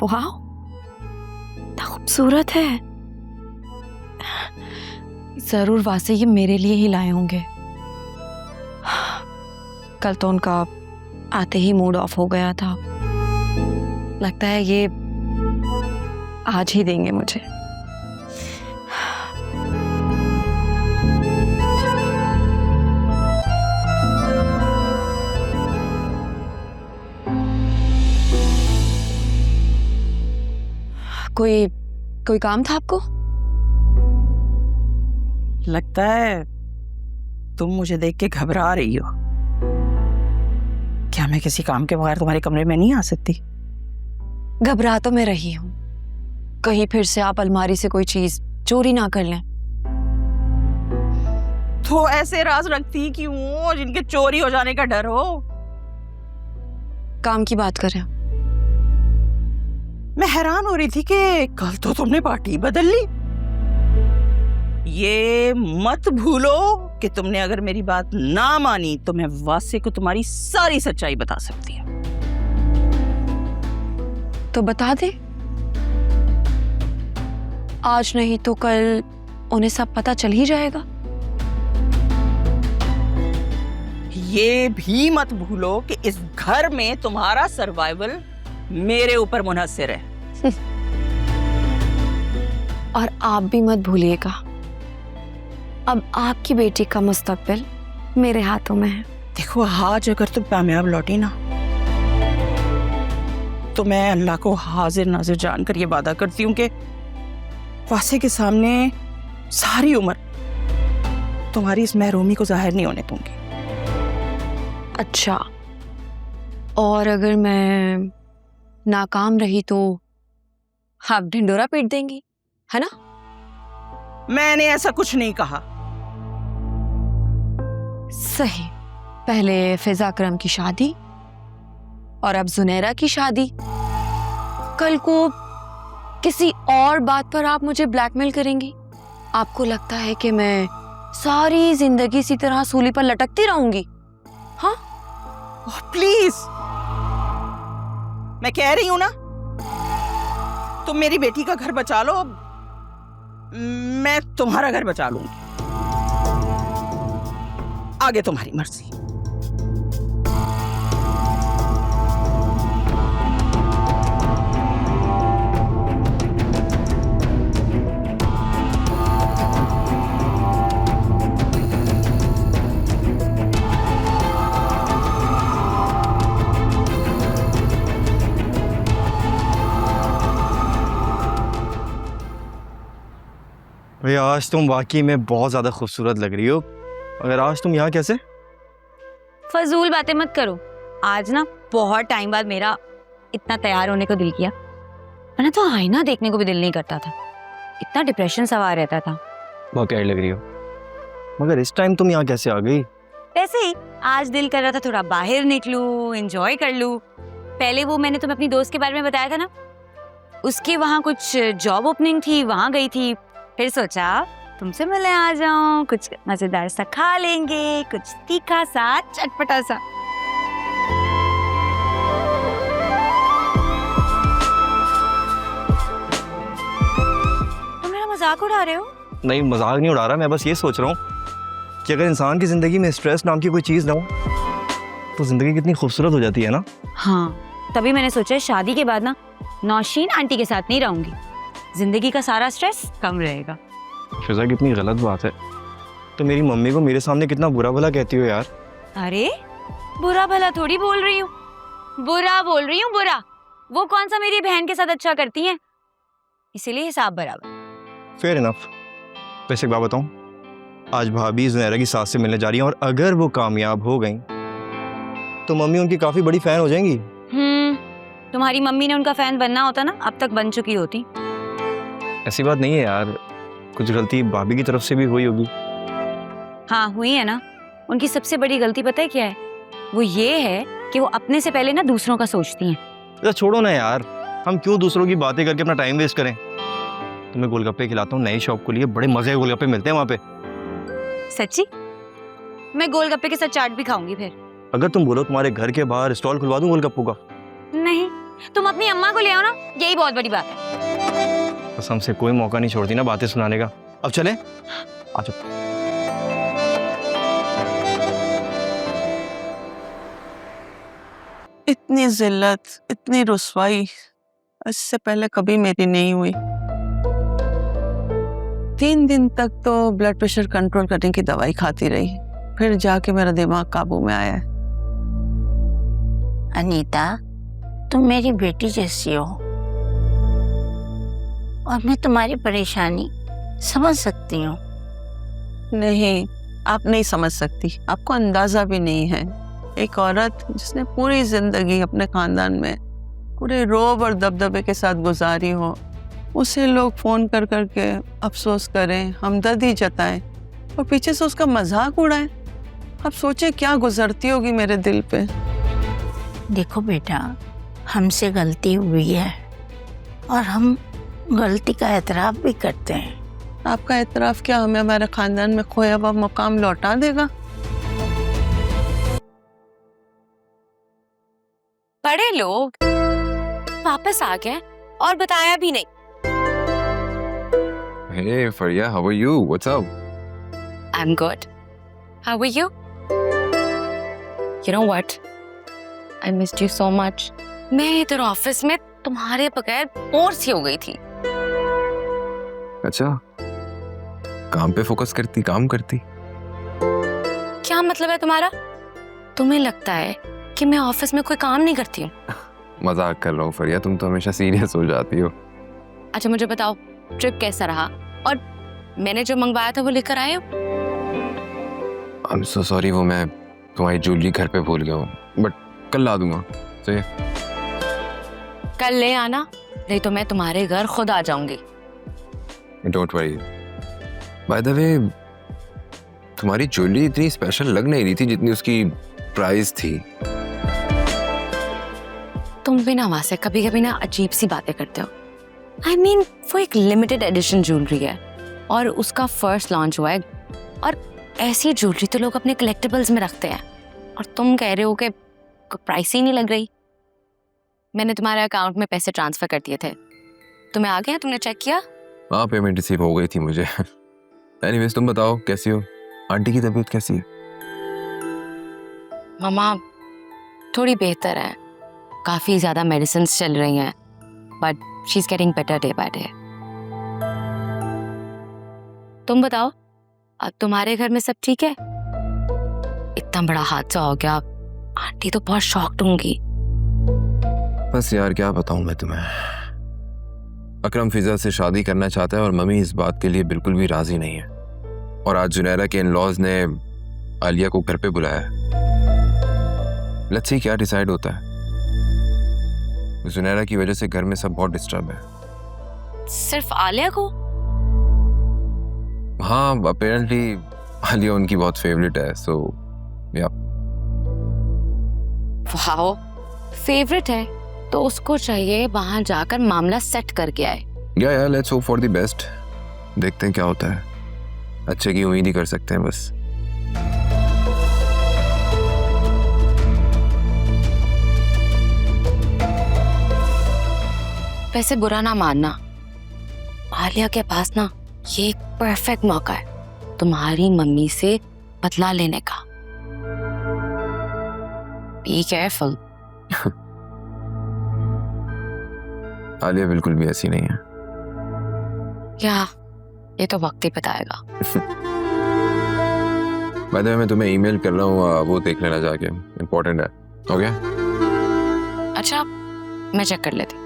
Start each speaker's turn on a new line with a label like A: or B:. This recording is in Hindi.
A: वाह, इतना खूबसूरत है। जरूर वासे ये मेरे लिए ही लाए होंगे। कल तो उनका आते ही मूड ऑफ हो गया था। लगता है ये आज ही देंगे मुझे। कोई काम था आपको?
B: लगता है तुम मुझे देख के घबरा रही हो। क्या मैं किसी काम के बगैर तुम्हारे कमरे में नहीं आ सकती?
A: घबरा तो मैं रही हूं, कहीं फिर से आप अलमारी से कोई चीज चोरी ना कर लें।
B: तो ऐसे राज रखती क्यों हो जिनके चोरी हो जाने का डर हो?
A: काम की बात करें।
B: मैं हैरान हो रही थी कि कल तो तुमने पार्टी बदल ली। ये मत भूलो कि तुमने अगर मेरी बात ना मानी तो मैं वासे को तुम्हारी सारी सच्चाई बता सकती हूँ।
A: तो बता दे, आज नहीं तो कल उन्हें सब पता चल ही जाएगा।
B: ये भी मत भूलो कि इस घर में तुम्हारा सर्वाइवल मेरे ऊपर मुनहसर है।
A: और आप भी मत भूलिएगा, अब आपकी बेटी का मुस्तकबिल मेरे हाथों में है।
B: देखो, आज अगर तुम कामयाब लौटी ना तो मैं अल्लाह को हाजिर नाजिर जानकर ये वादा करती हूँ कि वासे के सामने सारी उम्र तुम्हारी इस महरूमी को जाहिर नहीं होने दूंगी।
A: अच्छा, और अगर मैं नाकाम रही तो आप ढिंडोरा पीट देंगी, है ना?
B: मैंने ऐसा कुछ नहीं कहा।
A: सही, पहले फिजा अकरम की शादी और अब जुनैरा की शादी। कल को किसी और बात पर आप मुझे ब्लैकमेल करेंगी। आपको लगता है कि मैं सारी जिंदगी इसी तरह सूली पर लटकती रहूंगी? हाँ,
B: प्लीज, मैं कह रही हूं ना, तुम मेरी बेटी का घर बचा लो, मैं तुम्हारा घर बचा लूंगी। आगे तुम्हारी मर्जी।
C: भैया, आज तुम वाकई में बहुत ज़्यादा खूबसूरत लग रही हो। अगर आज तुम यहाँ कैसे?
D: फजूल बातें मत करो। आज ना बहुत टाइम बाद मेरा इतना तैयार होने को दिल किया, वरना तो आईना देखने को भी दिल नहीं करता था। इतना डिप्रेशन सवार रहता था।
C: बहुत प्यारी लग रही हो, मगर इस टाइम तुम यहाँ कैसे आ गई?
D: वैसे ही आज दिल कर रहा था थोड़ा बाहर निकलूं, एंजॉय कर लूं। पहले वो मैंने तुम्हें अपनी दोस्त के बारे में बताया था ना, उसके वहाँ कुछ जॉब ओपनिंग थी, वहाँ गई थी। फिर सोचा तुमसे मिलने आ जाऊं, कुछ मजेदार सा खा लेंगे, कुछ तीखा सा, चटपटा सा। तुम मेरा मजाक उड़ा रहे हो?
C: नहीं, मजाक नहीं उड़ा रहा, मैं बस ये सोच रहा हूँ कि अगर इंसान की जिंदगी में स्ट्रेस नाम की कोई चीज़ ना हो तो जिंदगी कितनी खूबसूरत हो जाती है ना।
D: हाँ, तभी मैंने सोचा शादी के बाद ना नौशीन आंटी के साथ नहीं रहूंगी, जिंदगी का सारा स्ट्रेस कम रहेगा।
C: फिजा, कितनी गलत बात है। तो मेरी मम्मी को मेरे सामने कितना बुरा भला कहती हो यार।
D: अरे बुरा भला थोड़ी बोल रही हूँ, बुरा बोल रही हूँ, बुरा। वो कौन सा मेरी बहन के साथ अच्छा करती हैं, इसीलिए हिसाब बराबर।
C: Fair enough. वैसे एक बात बताऊं, आज भाभी जुनैरा की सास से मिलने जा रही हैं और अगर वो कामयाब हो गई तो मम्मी उनकी काफी बड़ी फैन हो जाएंगी।
D: तुम्हारी मम्मी ने उनका फैन बनना होता ना, अब तक बन चुकी होती।
C: ऐसी बात नहीं है यार, कुछ गलती भाभी की तरफ से भी हुई होगी।
D: हाँ हुई है ना। उनकी सबसे बड़ी गलती पता है क्या है? वो ये है कि वो अपने से पहले ना दूसरों का सोचती हैं।
C: तो छोड़ो ना यार, हम क्यों दूसरों की बातें करके अपना टाइम वेस्ट करें। तुम्हें गोलगप्पे खिलाता हूँ, नई शॉप को लिए, बड़े मजे के गोलगप्पे मिलते हैं वहाँ पे।
D: सच्ची? मैं गोलगप्पे के साथ चाट भी खाऊंगी फिर।
C: अगर तुम बोलो तुम्हारे घर के बाहर स्टॉल खुलवा दूं गोलगप्पों का।
D: नहीं, तुम अपनी अम्मा को ले आओ ना, यही बहुत बड़ी बात है।
C: बस हमसे कोई मौका नहीं छोड़ती ना बातें सुनाने का। अब चले, आ जाओ।
B: इतनी जिल्लत, इतनी रुसवाई इससे पहले कभी मेरी नहीं हुई। 3 दिन तक तो ब्लड प्रेशर कंट्रोल करने की दवाई खाती रही, फिर जाके मेरा दिमाग काबू में आया है।
E: अनीता, तुम मेरी बेटी जैसी हो और मैं तुम्हारी परेशानी समझ सकती हूँ।
B: नहीं, आप नहीं समझ सकती, आपको अंदाजा भी नहीं है। एक औरत जिसने पूरी जिंदगी अपने खानदान में पूरे रोब और दबदबे के साथ गुजारी हो, उसे लोग फोन कर करके अफसोस करें, हमदर्दी जताएं और पीछे से उसका मजाक उड़ाएं। अब सोचे क्या गुजरती होगी मेरे दिल पे।
E: देखो बेटा, हमसे गलती हुई है और हम गलती का एतराफ भी करते हैं।
B: आपका एतराफ क्या हमें हमारे खानदान में खोया हुआ मुकाम लौटा देगा?
A: बड़े लोग वापस आ गए और बताया भी नहीं।
F: Hey, Faria, how are you? What's up?
A: I'm good. How are you? You know what? I missed you so much. मैं इधर ऑफिस में तुम्हारे बगैर बोर सी हो गई थी।
F: अच्छा, काम पे फोकस करती, काम करती।
A: क्या मतलब है तुम्हारा? तुम्हें लगता है कि मैं ऑफिस में कोई काम नहीं करती हूँ?
F: मजाक कर रहा हूँ फरिया, तुम तो हमेशा सीरियस हो जाती हो।
A: अच्छा मुझे बताओ, ट्रिप कैसा रहा? और मैंने जो मंगवाया था वो लेकर आए हो?
F: I'm so sorry, वो मैं तुम्हारी ज्वेलरी घर पे भूल गया हूँ, बट कल ला दूंगा। सही?
A: कल ले आना, नहीं तो मैं तुम्हारे घर खुद आ जाऊंगी।
F: Don't worry. By the way, तुम्हारी ज्वेलरी इतनी स्पेशल लग नहीं रही थी जितनी उसकी प्राइस थी।
A: तुम भी ना वहां से कभी कभी ना अजीब सी बातें करते हो। I mean, वो एक लिमिटेड एडिशन ज्वेलरी है और उसका फर्स्ट लॉन्च हुआ है, और ऐसी ज्वेलरी तो लोग अपने कलेक्टिबल्स में रखते हैं, और तुम कह रहे हो कि प्राइस ही नहीं लग रही। मैंने तुम्हारे अकाउंट में पैसे ट्रांसफर कर दिए थे, तुम्हें आ गया? तुमने चेक किया?
F: हाँ, पेमेंट रिसीव हो गई थी मुझे। एनीवेज, तुम बताओ कैसी हो? आंटी की तबीयत कैसी है?
A: मम्मा थोड़ी बेहतर है, काफी ज्यादा मेडिसिन चल रही हैं, but she is getting better day by day. तुम बताओ, अब तुम्हारे घर में सब ठीक है? इतना बड़ा हादसा हो गया, आंटी तो बहुत शॉक्ड होंगी।
F: बस यार क्या बताऊं मैं तुम्हें। अकरम फिजा से शादी करना चाहता है और मम्मी इस बात के लिए बिल्कुल भी राजी नहीं है। और आज जुनैरा के इन-लॉज ने आलिया को घर पे बुलाया है। लेट्स सी क्या डिसाइड होता है। जुनैरा की वजह से घर में सब बहुत डिस्टर्ब है।
A: सिर्फ आलिया को?
F: हाँ, अपेरेंटली आलिया उनकी बहुत फेवरेट है, सो या।
A: वाओ, फेवरेट है तो उसको चाहिए वहां जाकर मामला सेट करके आए।
F: या let's hope for the best. देखते हैं क्या होता है, अच्छे की उम्मीद ही कर सकते हैं बस।
A: वैसे बुरा ना मानना, आलिया के पास ना ये एक परफेक्ट मौका है तुम्हारी मम्मी से बदला लेने का। Be careful.
F: आलिया बिल्कुल भी ऐसी नहीं है।
A: क्या? ये तो वक्त ही बताएगा।
F: बाय द वे, मैं तुम्हें ईमेल कर रहा हूँ, वो देख लेना जाके, इम्पोर्टेंट है। हो गया?
A: अच्छा मैं चेक कर लेती।